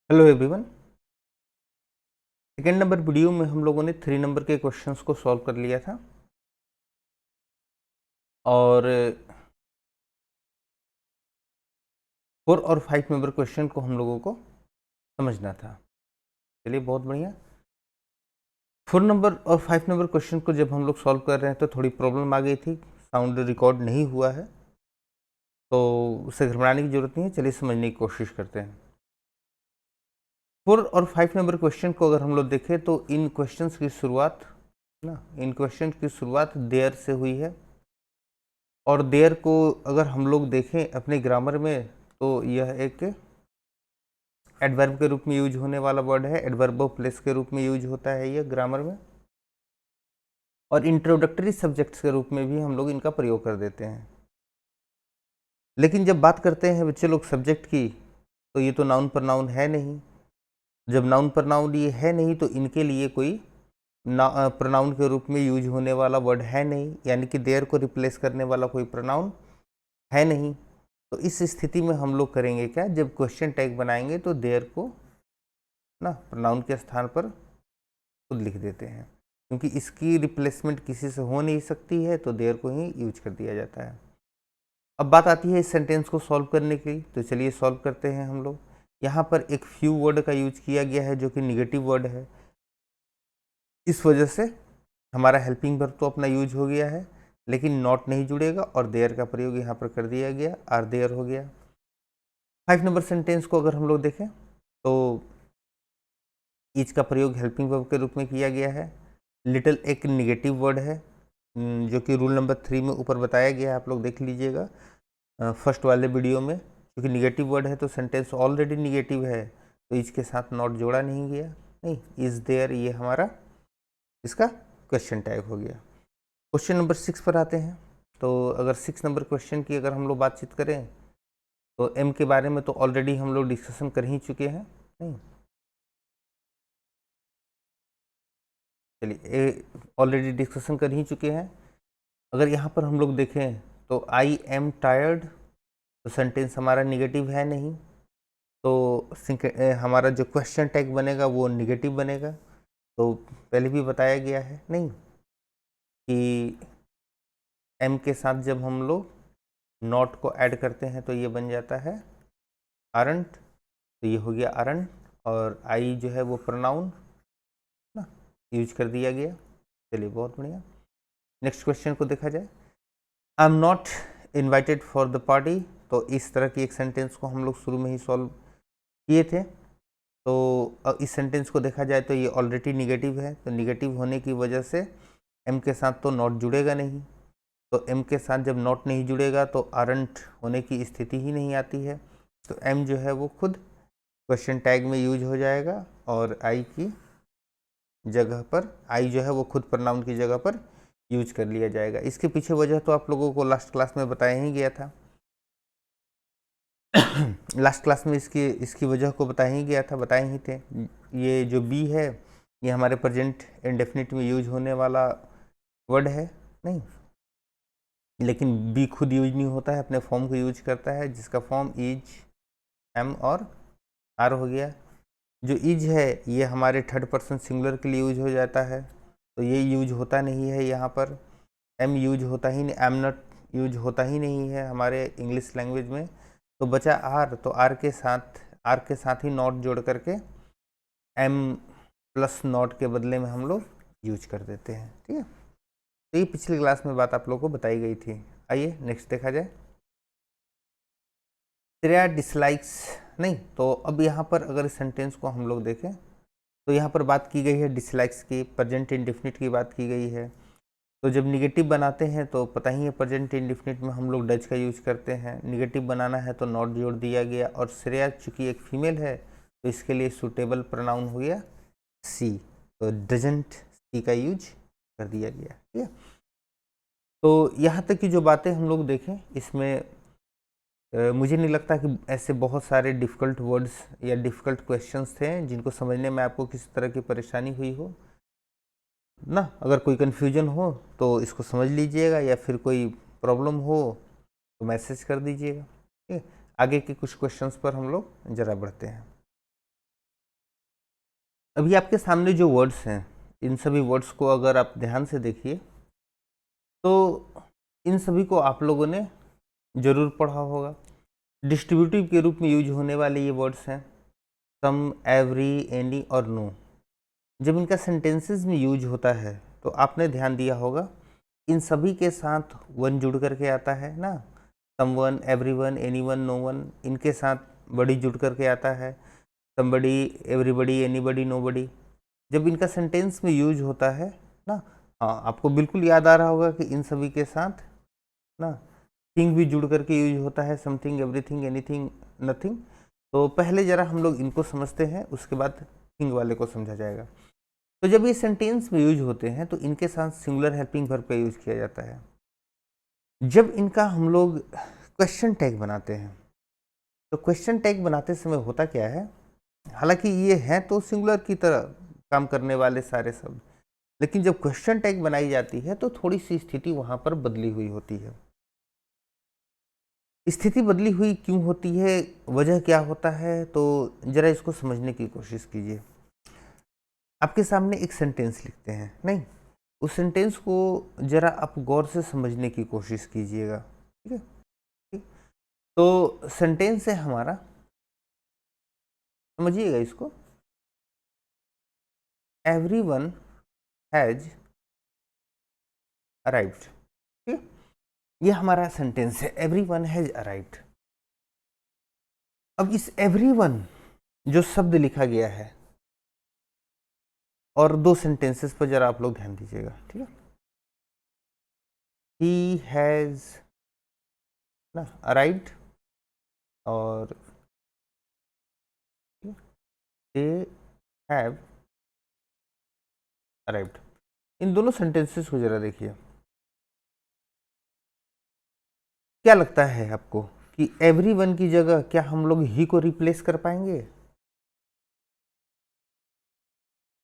Hello everyone. Second number video में हम लोगों ने 3 नंबर के क्वेश्चंस को सॉल्व कर लिया था और 4 और 5 नंबर क्वेश्चन को हम लोगों को समझना था। चलिए बहुत बढ़िया। 4 नंबर और 5 नंबर क्वेश्चन को जब हम लोग सॉल्व कर रहे हैं तो थोड़ी प्रॉब्लम आ गई थी, साउंड रिकॉर्ड नहीं हुआ है, तो उसे घबराने की जरूरत नहीं है। चलिए समझने की कोशिश करते हैं। 4 और 5 नंबर क्वेश्चन को अगर हम लोग देखें तो इन क्वेश्चंस की शुरुआत देयर से हुई है और देयर को अगर हम लोग देखें अपने ग्रामर में तो यह एक एडवर्ब के रूप में यूज होने वाला वर्ड है। एडवर्ब ऑफ प्लेस के रूप में यूज होता है यह ग्रामर में, और इंट्रोडक्टरी सब्जेक्ट्स के रूप में भी हम लोग इनका प्रयोग कर देते हैं। लेकिन जब बात करते हैं बच्चे लोग सब्जेक्ट की, तो ये तो नाउन प्रनाउन है नहीं। जब नाउन प्रनाउन ये है नहीं तो इनके लिए कोई प्रनाउन के रूप में यूज होने वाला वर्ड है नहीं, यानी कि देयर को रिप्लेस करने वाला कोई प्रनाउन है नहीं। तो इस स्थिति में हम लोग करेंगे क्या, जब क्वेश्चन टैग बनाएंगे तो देयर को प्रनाउन के स्थान पर खुद लिख देते हैं, क्योंकि इसकी रिप्लेसमेंट किसी से हो नहीं सकती है, तो देयर को ही यूज कर दिया जाता है। अब बात आती है इस सेंटेंस को सॉल्व करने की, तो चलिए सॉल्व करते हैं हम लोग। यहाँ पर एक फ्यू वर्ड का यूज किया गया है जो कि निगेटिव वर्ड है। इस वजह से हमारा हेल्पिंग वर्ब तो अपना यूज हो गया है, लेकिन नॉट नहीं जुड़ेगा और देयर का प्रयोग यहाँ पर कर दिया गया, आर देयर हो गया। 5 नंबर सेंटेंस को अगर हम लोग देखें तो ईच का प्रयोग हेल्पिंग वर्ब के रूप में किया गया है। लिटिल एक निगेटिव वर्ड है, जो कि रूल नंबर 3 में ऊपर बताया गया है, आप लोग देख लीजिएगा फर्स्ट वाले वीडियो में। क्योंकि निगेटिव वर्ड है तो सेंटेंस ऑलरेडी निगेटिव है, तो इसके साथ नॉट जोड़ा नहीं गया, नहीं इज देयर, ये हमारा इसका क्वेश्चन टैग हो गया। क्वेश्चन नंबर 6 पर आते हैं। तो अगर 6 नंबर क्वेश्चन की अगर हम लोग बातचीत करें तो एम के बारे में तो ऑलरेडी हम लोग डिस्कशन कर ही चुके हैं, नहीं चलिए ऑलरेडी डिस्कशन कर ही चुके हैं। अगर यहाँ पर हम लोग देखें तो आई एम टायर्ड, तो सेंटेंस हमारा निगेटिव है नहीं, तो हमारा जो क्वेश्चन टैग बनेगा वो निगेटिव बनेगा। तो पहले भी बताया गया है नहीं कि एम के साथ जब हम लोग नॉट को ऐड करते हैं तो ये बन जाता है आरंट, तो ये हो गया आरंट, और आई जो है वो प्रोनाउन ना यूज कर दिया गया। चलिए बहुत बढ़िया। नेक्स्ट क्वेश्चन को देखा जाए। I am not invited for the party, तो इस तरह की एक सेंटेंस को हम लोग शुरू में ही सॉल्व किए थे। तो इस सेंटेंस को देखा जाए तो ये ऑलरेडी निगेटिव है, तो निगेटिव होने की वजह से एम के साथ तो नॉट जुड़ेगा नहीं, तो एम के साथ जब नॉट नहीं जुड़ेगा तो आरंट होने की स्थिति ही नहीं आती है, तो एम जो है वो खुद क्वेश्चन टैग में यूज हो जाएगा और आई की जगह पर, आई जो है वो खुद प्रोनाउन की जगह पर यूज कर लिया जाएगा। इसके पीछे वजह तो आप लोगों को लास्ट क्लास में बताया ही गया था। लास्ट क्लास में इसकी वजह को बताया ही गया था, बताए ही थे। ये जो बी है ये हमारे प्रेजेंट इंडेफिनिट में यूज होने वाला वर्ड है, नहीं लेकिन बी खुद यूज नहीं होता है, अपने फॉर्म को यूज करता है, जिसका फॉर्म इज, एम और आर हो गया। जो इज है ये हमारे थर्ड पर्सन सिंगुलर के लिए यूज हो जाता है, तो ये यूज होता नहीं है यहाँ पर। एम यूज होता ही नहीं, एम नॉट यूज होता ही नहीं है हमारे इंग्लिश लैंग्वेज में। तो बचा आर, तो आर के साथ ही नॉट जोड़ करके एम प्लस नॉट के बदले में हम लोग यूज कर देते हैं, ठीक है। तो ये पिछली क्लास में बात आप लोगों को बताई गई थी। आइए नेक्स्ट देखा जाए। श्रेया डिसलाइक्स, नहीं तो अब यहाँ पर अगर इस सेंटेंस को हम लोग देखें तो यहाँ पर बात की गई है डिसलाइक्स की, प्रेजेंट इंडेफिनिट की बात की गई है। तो जब निगेटिव बनाते हैं तो पता ही है प्रेजेंट इंडेफिनिट में हम लोग डज का यूज करते हैं, निगेटिव बनाना है तो नॉट जोड़ दिया गया, और श्रेया चूंकि एक फीमेल है तो इसके लिए सूटेबल प्रोनाउन हो गया सी, तो डजंट सी का यूज कर दिया गया, ठीक है। तो यहाँ तक की जो बातें हम लोग देखें इसमें मुझे नहीं लगता कि ऐसे बहुत सारे डिफ़िकल्ट वर्ड्स या डिफ़िकल्ट क्वेश्चंस थे जिनको समझने में आपको किसी तरह की परेशानी हुई हो ना। अगर कोई कन्फ्यूजन हो तो इसको समझ लीजिएगा, या फिर कोई प्रॉब्लम हो तो मैसेज कर दीजिएगा, ठीक है। आगे के कुछ क्वेश्चंस पर हम लोग ज़रा बढ़ते हैं। अभी आपके सामने जो वर्ड्स हैं, इन सभी वर्ड्स को अगर आप ध्यान से देखिए तो इन सभी को आप लोगों ने ज़रूर पढ़ा होगा। डिस्ट्रीब्यूटिव के रूप में यूज होने वाले ये वर्ड्स हैं सम, एवरी, एनी और नो। जब इनका सेंटेंसेस में यूज होता है तो आपने ध्यान दिया होगा इन सभी के साथ वन जुड़ करके आता है ना। समवन, एवरीवन, एनीवन, नोवन, इनके साथ बड़ी जुड़ करके आता है। Somebody, everybody, anybody, nobody. जब इनका सेंटेंस में यूज होता है ना, हाँ आपको बिल्कुल याद आ रहा होगा कि इन सभी के साथ ना थिंग भी जुड़ करके यूज होता है, समथिंग, एवरीथिंग, एनीथिंग, नथिंग। तो पहले जरा हम लोग इनको समझते हैं, उसके बाद थिंग वाले को समझा जाएगा। तो जब ये सेंटेंस में यूज होते हैं तो इनके साथ सिंगुलर हेल्पिंग वर्ब का यूज किया जाता है। जब इनका हम लोग क्वेश्चन टैग बनाते हैं तो क्वेश्चन टैग बनाते समय होता क्या है, हालांकि ये हैं तो सिंगुलर की तरह काम करने वाले सारे शब्द, लेकिन जब क्वेश्चन टैग बनाई जाती है तो थोड़ी सी स्थिति वहां पर बदली हुई होती है। स्थिति बदली हुई क्यों होती है, वजह क्या होता है, तो जरा इसको समझने की कोशिश कीजिए। आपके सामने एक सेंटेंस लिखते हैं, नहीं, उस सेंटेंस को जरा आप गौर से समझने की कोशिश कीजिएगा। ठीक है, ठीक। तो सेंटेंस है हमारा, समझिएगा इसको। Everyone has arrived. ठीक, ये हमारा सेंटेंस है, एवरीवन हैज अराइव्ड। अब इस एवरीवन जो शब्द लिखा गया है, और दो सेंटेंसेस पर जरा आप लोग ध्यान दीजिएगा। ठीक है, ही हैज ना अराइव्ड और दे हैव अराइव्ड। इन दोनों सेंटेंसेस को जरा देखिए। क्या लगता है आपको कि एवरीवन की जगह क्या हम लोग ही को रिप्लेस कर पाएंगे?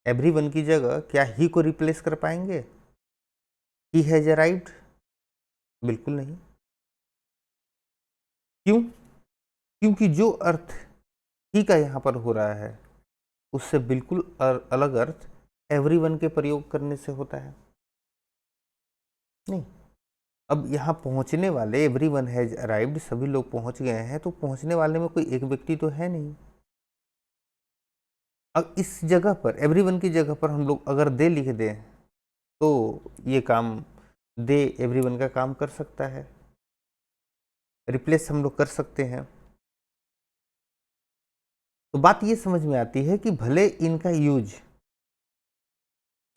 एवरीवन की जगह क्या ही को रिप्लेस कर पाएंगे? He has arrived? बिल्कुल नहीं। क्यों? क्योंकि जो अर्थ ही का यहाँ पर हो रहा है उससे बिल्कुल अलग अर्थ एवरीवन के प्रयोग करने से होता है। नहीं, अब यहाँ पहुँचने वाले एवरीवन हैज अराइव्ड, सभी लोग पहुँच गए हैं, तो पहुँचने वाले में कोई एक व्यक्ति तो है नहीं। अब इस जगह पर एवरीवन की जगह पर हम लोग अगर दे लिख दें तो ये काम दे एवरीवन का काम कर सकता है, रिप्लेस हम लोग कर सकते हैं। तो बात ये समझ में आती है कि भले इनका यूज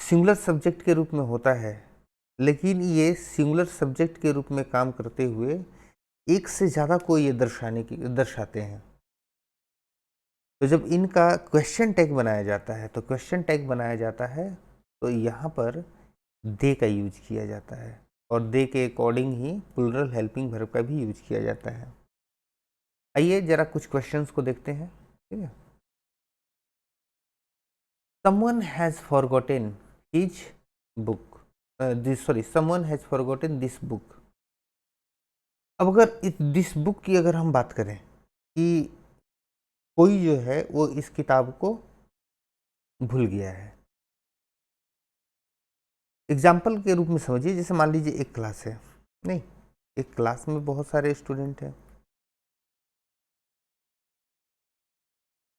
सिंगुलर सब्जेक्ट के रूप में होता है, लेकिन ये सिंगुलर सब्जेक्ट के रूप में काम करते हुए एक से ज़्यादा को ये दर्शाते हैं। तो जब इनका क्वेश्चन टैग बनाया जाता है तो क्वेश्चन टैग बनाया जाता है तो यहाँ पर दे का यूज किया जाता है, और दे के अकॉर्डिंग ही प्लूरल हेल्पिंग वर्ब का भी यूज किया जाता है। आइए जरा कुछ क्वेश्चंस को देखते हैं। ठीक है, someone has forgotten his book, someone has forgotten this book। अब अगर दिस बुक की अगर हम बात करें कि कोई जो है वो इस किताब को भूल गया है, एग्जाम्पल के रूप में समझिए, जैसे मान लीजिए एक क्लास है, नहीं, एक क्लास में बहुत सारे स्टूडेंट हैं,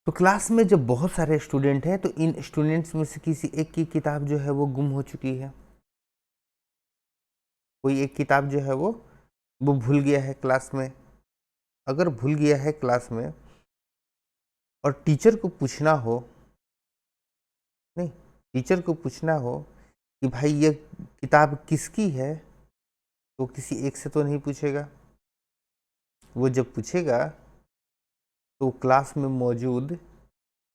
तो क्लास में जब बहुत सारे स्टूडेंट हैं तो इन स्टूडेंट्स में से किसी एक की किताब जो है वो गुम हो चुकी है, कोई एक किताब जो है वो भूल गया है क्लास में। अगर भूल गया है क्लास में और टीचर को पूछना हो, नहीं, टीचर को पूछना हो कि भाई ये किताब किसकी है, तो किसी एक से तो नहीं पूछेगा। वो जब पूछेगा तो क्लास में मौजूद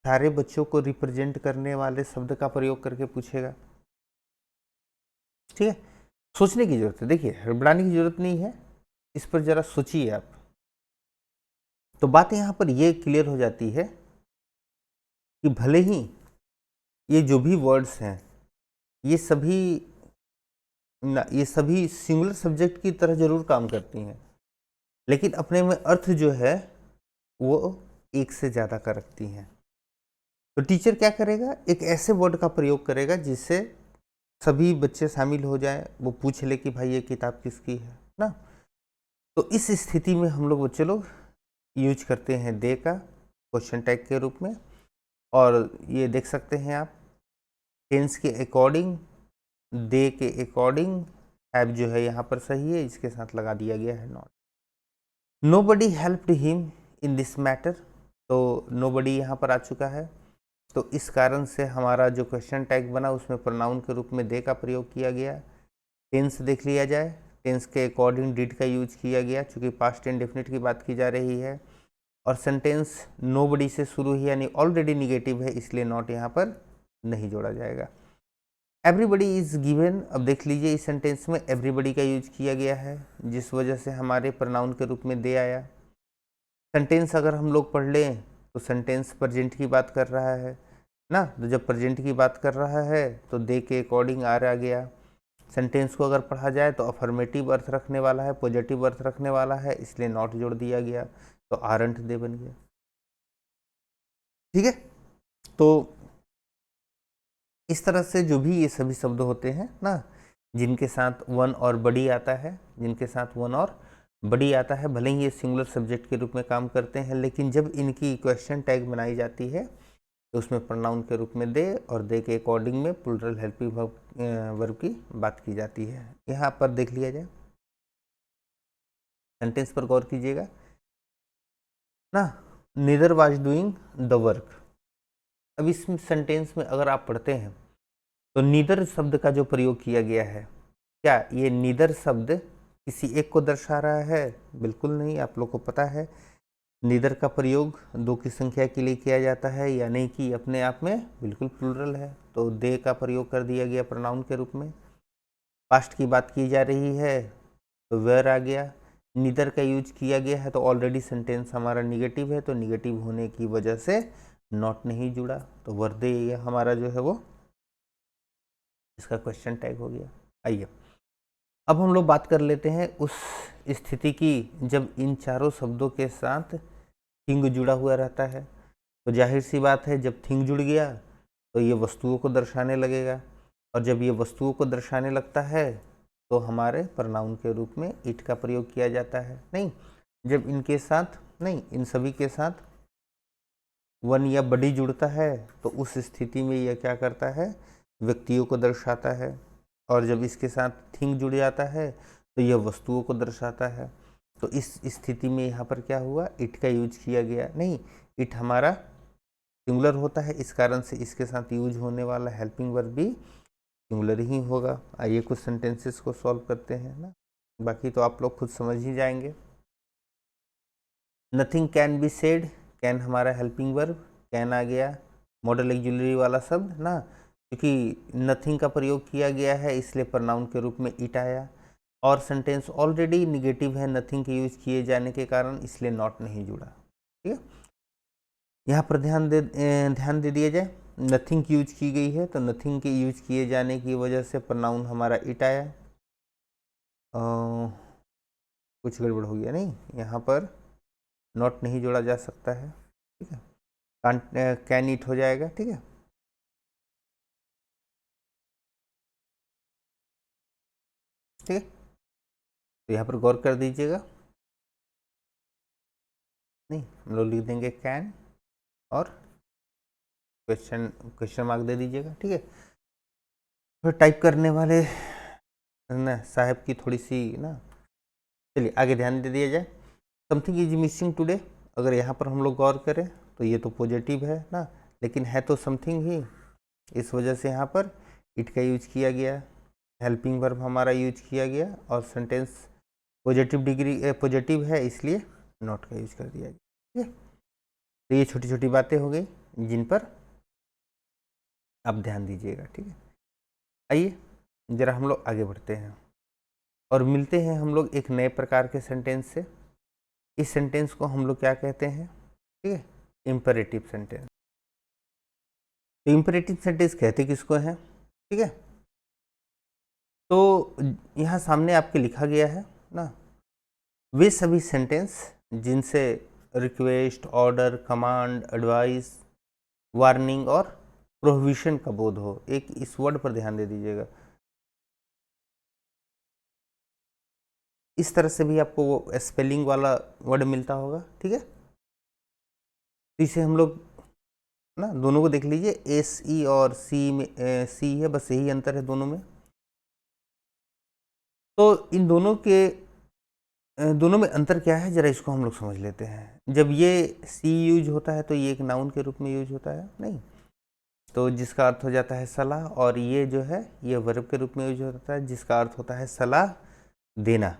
सारे बच्चों को रिप्रेजेंट करने वाले शब्द का प्रयोग करके पूछेगा। ठीक है, सोचने की जरूरत है, देखिए हड़बड़ाने की जरूरत नहीं है, इस पर जरा सोचिए आप। तो बात यहाँ पर यह क्लियर हो जाती है कि भले ही ये जो भी वर्ड्स हैं ये सभी सिंगुलर सब्जेक्ट की तरह जरूर काम करती हैं, लेकिन अपने में अर्थ जो है वो एक से ज़्यादा का रखती हैं। तो टीचर क्या करेगा, एक ऐसे वर्ड का प्रयोग करेगा जिससे सभी बच्चे शामिल हो जाए, वो पूछ ले कि भाई ये किताब किसकी है ना। तो इस स्थिति में हम लोग बच्चे लोग यूज करते हैं दे का क्वेश्चन टैग के रूप में। और ये देख सकते हैं आप, टेंस के अकॉर्डिंग, दे के अकॉर्डिंग, हैव जो है यहाँ पर सही है, इसके साथ लगा दिया गया है not. Nobody helped him in this matter, तो नोबडी यहाँ पर आ चुका है, तो इस कारण से हमारा जो क्वेश्चन टैग बना उसमें प्रोनाउन के रूप में दे का प्रयोग किया गया। टेंस देख लिया जाए, टेंस के अकॉर्डिंग डिड का यूज किया गया चूँकि पास्ट इंडेफिनिट की बात की जा रही है। और सेंटेंस नोबडी से शुरू ही यानी ऑलरेडी निगेटिव है, इसलिए नॉट यहाँ पर नहीं जोड़ा जाएगा। एवरीबडी इज गिवन, अब देख लीजिए इस सेंटेंस में एवरीबडी का यूज किया गया है, जिस वजह से हमारे प्रोनाउन के रूप में दे आया। सेंटेंस अगर हम लोग पढ़ लें तो सेंटेंस प्रेजेंट की बात कर रहा है ना, तो जब प्रेजेंट की बात कर रहा है तो दे के अकॉर्डिंग आर आ गया। सेंटेंस को अगर पढ़ा जाए तो अफर्मेटिव अर्थ रखने वाला है, पॉजिटिव अर्थ रखने वाला है, इसलिए नॉट जोड़ दिया गया, तो आरंट दे बन गया। ठीक है, तो इस तरह से जो भी ये सभी शब्द होते हैं ना, जिनके साथ वन और बड़ी आता है, जिनके साथ वन और बड़ी आता है, भले ही ये सिंगुलर सब्जेक्ट के रूप में काम करते हैं, लेकिन जब इनकी क्वेश्चन टैग बनाई जाती है तो उसमें प्रोनाउन के रूप में दे और दे के अकॉर्डिंग में प्लूरल हेल्पिंग वर्ब की बात की जाती है। यहाँ पर देख लिया जाए, सेंटेंस पर गौर कीजिएगा ना, neither was doing the work. अब इस सेंटेंस में अगर आप पढ़ते हैं तो नीदर शब्द का जो प्रयोग किया गया है, क्या ये नीदर शब्द किसी एक को दर्शा रहा है? बिल्कुल नहीं, आप लोग को पता है नीदर का प्रयोग दो की संख्या के लिए किया जाता है, यानी कि अपने आप में बिल्कुल प्लूरल है, तो दे का प्रयोग कर दिया गया प्रोनाउन के रूप में। पास्ट की बात की जा रही है तो वेयर आ गया, नीदर का यूज किया गया है तो ऑलरेडी सेंटेंस हमारा निगेटिव है, तो निगेटिव होने की वजह से नॉट नहीं जुड़ा, तो वर्दे ये हमारा जो है वो इसका क्वेश्चन टैग हो गया। आइए अब हम लोग बात कर लेते हैं उस स्थिति की जब इन चारों शब्दों के साथ थिंग जुड़ा हुआ रहता है। तो जाहिर सी बात है, जब थिंग जुड़ गया तो ये वस्तुओं को दर्शाने लगेगा, और जब ये वस्तुओं को दर्शाने लगता है तो हमारे प्रोनाउन के रूप में इट का प्रयोग किया जाता है। नहीं, जब इनके साथ नहीं, इन सभी के साथ वन या बड़ी जुड़ता है तो उस स्थिति में यह क्या करता है, व्यक्तियों को दर्शाता है, और जब इसके साथ थिंग जुड़ जाता है तो यह वस्तुओं को दर्शाता है। तो इस स्थिति में यहाँ पर क्या हुआ, इट का यूज किया गया। नहीं, इट हमारा सिंगुलर होता है, इस कारण से इसके साथ यूज होने वाला हेल्पिंग वर्ब भी सिंगुलर ही होगा। आइए कुछ सेंटेंसेस को सॉल्व करते हैं ना, बाकी तो आप लोग खुद समझ ही जाएंगे। Nothing can be said, can हमारा हेल्पिंग वर्ब, कैन आ गया मॉडल एक्जुलरी वाला शब्द ना, क्योंकि नथिंग का प्रयोग किया गया है इसलिए प्रोनाउन के रूप में इट आया, और सेंटेंस ऑलरेडी निगेटिव है नथिंग के यूज किए जाने के कारण, इसलिए नॉट नहीं जुड़ा। ठीक है, यहाँ पर ध्यान दे दिया जाए, नथिंग की यूज की गई है तो नथिंग के यूज किए जाने की वजह से प्रोनाउन हमारा इट आया। कुछ गड़बड़ हो गया, नहीं यहाँ पर नॉट नहीं जोड़ा जा सकता है। ठीक है, कैन इट हो जाएगा। ठीक है, ठीक है, तो यहाँ पर गौर कर दीजिएगा, नहीं हम लोग लिख देंगे कैन और क्वेश्चन मार्क दे दीजिएगा। ठीक है, फिर टाइप करने वाले ना साहब की थोड़ी सी ना, चलिए आगे ध्यान दे दिया जाए। समथिंग इज मिसिंग टुडे, अगर यहाँ पर हम लोग गौर करें तो ये तो पॉजिटिव है ना, लेकिन है तो समथिंग ही, इस वजह से यहाँ पर इट का यूज किया गया, हेल्पिंग वर्ब हमारा यूज किया गया, और सेंटेंस पॉजिटिव है इसलिए नॉट का यूज कर दिया गया। ठीक है, तो ये छोटी छोटी बातें हो गई जिन पर आप ध्यान दीजिएगा। ठीक है, आइए जरा हम लोग आगे बढ़ते हैं और मिलते हैं हम लोग एक नए प्रकार के सेंटेंस से। इस सेंटेंस को हम लोग क्या कहते हैं, ठीक है, इम्परेटिव सेंटेंस। तो इम्परेटिव सेंटेंस कहते किसको हैं? ठीक है, तो यहाँ सामने आपके लिखा गया है ना, वे सभी सेंटेंस जिनसे request, order, command, advice warning और प्रोहिबिशन का बोध हो। एक इस वर्ड पर ध्यान दे दीजिएगा। इस तरह से भी आपको वो स्पेलिंग वाला वर्ड मिलता होगा, ठीक है। तो इसे हम लोग ना दोनों को देख लीजिए, एस ई और सी में सी है, बस यही अंतर है दोनों में। तो इन दोनों में अंतर क्या है, जरा इसको हम लोग समझ लेते हैं। जब ये सी यूज होता है तो ये एक नाउन के रूप में यूज होता है, नहीं तो जिसका अर्थ हो जाता है सलाह, और ये जो है ये वर्ब के रूप में यूज होता है जिसका अर्थ होता है सलाह देना।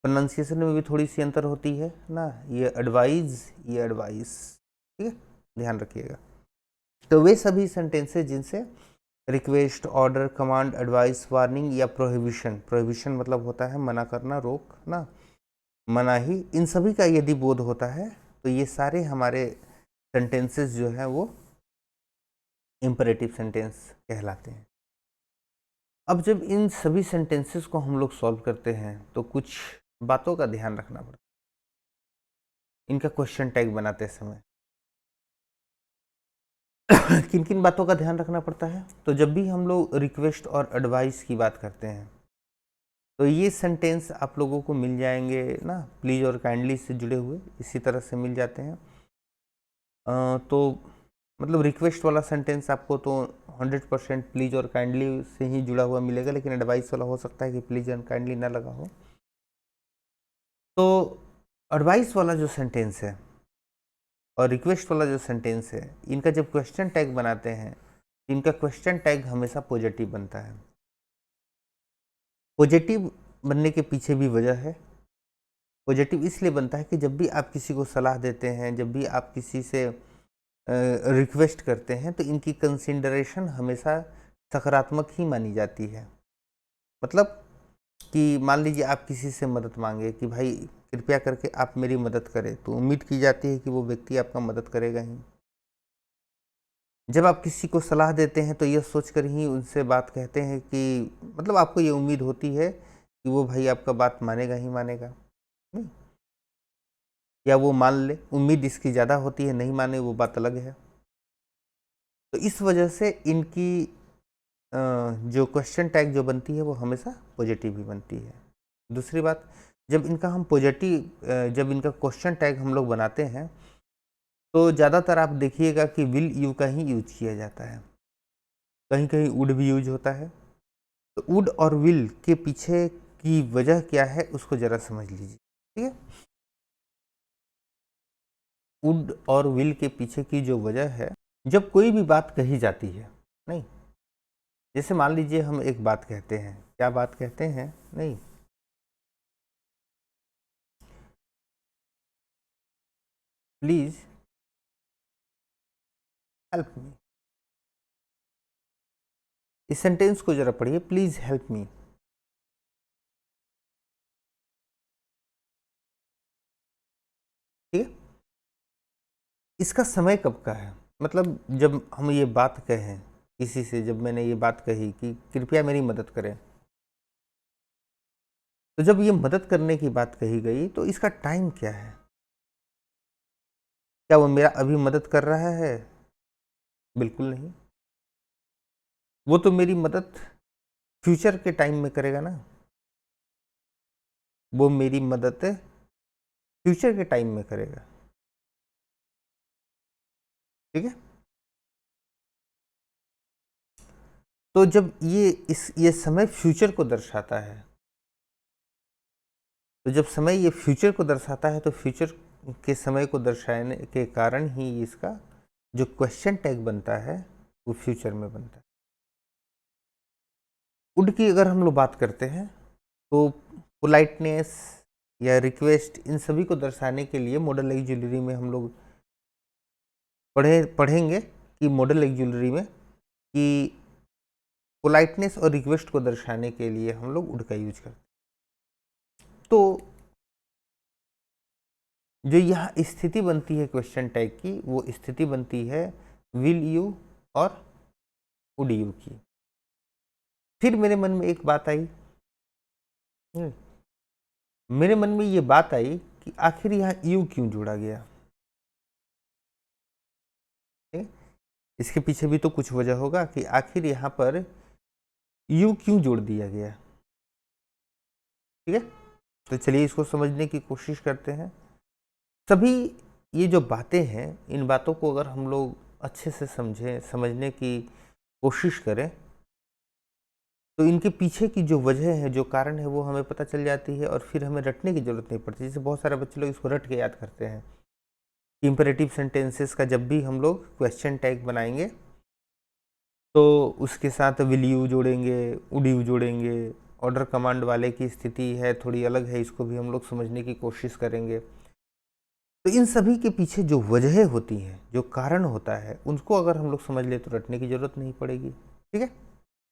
प्रोनाउंसिएशन में भी थोड़ी सी अंतर होती है ना, ये एडवाइज, ये एडवाइस, ठीक है, ध्यान रखिएगा। तो वे सभी सेंटेंसेस जिनसे request, order, command, advice, warning या प्रोहिबिशन, प्रोहिबिशन मतलब होता है मना करना, रोकना, मनाही, इन सभी का यदि बोध होता है तो ये सारे हमारे सेंटेंसेस जो है वो इंपरेटिव सेंटेंस कहलाते हैं। अब जब इन सभी सेंटेंसेस को हम लोग सॉल्व करते हैं तो कुछ बातों का ध्यान रखना पड़ता है इनका क्वेश्चन टैग बनाते समय। किन किन बातों का ध्यान रखना पड़ता है, तो जब भी हम लोग रिक्वेस्ट और एडवाइस की बात करते हैं तो ये सेंटेंस आप लोगों को मिल जाएंगे ना, प्लीज़ और काइंडली से जुड़े हुए इसी तरह से मिल जाते हैं। तो मतलब रिक्वेस्ट वाला सेंटेंस आपको तो 100% प्लीज़ और काइंडली से ही जुड़ा हुआ मिलेगा, लेकिन एडवाइस वाला हो सकता है कि प्लीज़ एंड काइंडली ना लगा हो। तो एडवाइस वाला जो सेंटेंस है और रिक्वेस्ट वाला जो सेंटेंस है, इनका जब क्वेश्चन टैग बनाते हैं, इनका क्वेश्चन टैग हमेशा पॉजिटिव बनता है। पॉजिटिव बनने के पीछे भी वजह है। पॉजिटिव इसलिए बनता है कि जब भी आप किसी को सलाह देते हैं, जब भी आप किसी से रिक्वेस्ट करते हैं, तो इनकी कंसिडरेशन हमेशा सकारात्मक ही मानी जाती है। मतलब कि मान लीजिए आप किसी से मदद मांगे कि भाई कृपया करके आप मेरी मदद करें, तो उम्मीद की जाती है कि वो व्यक्ति आपका मदद करेगा ही। जब आप किसी को सलाह देते हैं तो यह सोचकर ही उनसे बात कहते हैं कि मतलब आपको ये उम्मीद होती है कि वो भाई आपका बात मानेगा ही मानेगा, नहीं या वो मान ले, उम्मीद इसकी ज़्यादा होती है, नहीं माने वो बात अलग है। तो इस वजह से इनकी जो क्वेश्चन टैग जो बनती है वो हमेशा पॉजिटिव ही बनती है। दूसरी बात, जब इनका हम जब इनका क्वेश्चन टैग हम लोग बनाते हैं तो ज़्यादातर आप देखिएगा कि विल यू का ही यूज किया जाता है, कहीं कहीं वुड भी यूज होता है। तो वुड और विल के पीछे की वजह क्या है उसको ज़रा समझ लीजिए, ठीक है। वुड और विल के पीछे की जो वजह है, जब कोई भी बात कही जाती है, नहीं जैसे मान लीजिए हम एक बात कहते हैं, क्या बात कहते हैं, नहीं प्लीज हेल्प मी, इस सेंटेंस को जरा पढ़िए, प्लीज हेल्प मी। ठीक है, इसका समय कब का है, मतलब जब हम ये बात कहें किसी से, जब मैंने ये बात कही कि कृपया मेरी मदद करें, तो जब ये मदद करने की बात कही गई तो इसका टाइम क्या है, क्या वो मेरा अभी मदद कर रहा है, बिल्कुल नहीं। वो तो मेरी मदद फ्यूचर के टाइम में करेगा ना, वो मेरी मदद फ्यूचर के टाइम में करेगा, ठीक है। तो जब ये समय फ्यूचर को दर्शाता है, तो जब समय ये फ्यूचर को दर्शाता है तो फ्यूचर के समय को दर्शाने के कारण ही इसका जो क्वेश्चन टैग बनता है वो फ्यूचर में बनता है। वुड की अगर हम लोग बात करते हैं तो पोलाइटनेस या रिक्वेस्ट, इन सभी को दर्शाने के लिए मॉडल एक्जुलरी में हम लोग पढ़ेंगे कि मॉडल एक्जुलरी में कि पोलाइटनेस और रिक्वेस्ट को दर्शाने के लिए हम लोग वुड का यूज करते हैं। तो जो यहाँ स्थिति बनती है क्वेश्चन टैग की, वो स्थिति बनती है विल यू और वुड यू की। फिर मेरे मन में एक बात आई, मेरे मन में ये बात आई कि आखिर यहाँ यू क्यों जोड़ा गया, इसके पीछे भी तो कुछ वजह होगा कि आखिर यहाँ पर यू क्यों जोड़ दिया गया। ठीक है, तो चलिए इसको समझने की कोशिश करते हैं। सभी ये जो बातें हैं, इन बातों को अगर हम लोग अच्छे से समझें, समझने की कोशिश करें, तो इनके पीछे की जो वजह है, जो कारण है, वो हमें पता चल जाती है और फिर हमें रटने की ज़रूरत नहीं पड़ती। जैसे बहुत सारे बच्चे लोग इसको रट के याद करते हैं। इम्पेरेटिव सेंटेंसेस का जब भी हम लोग क्वेश्चन टैग बनाएंगे तो उसके साथ विल यू जोड़ेंगे, वुड यू जोड़ेंगे। ऑर्डर कमांड वाले की स्थिति है थोड़ी अलग है, इसको भी हम लोग समझने की कोशिश करेंगे। तो इन सभी के पीछे जो वजह होती हैं, जो कारण होता है, उनको अगर हम लोग समझ ले तो रटने की ज़रूरत नहीं पड़ेगी। ठीक है।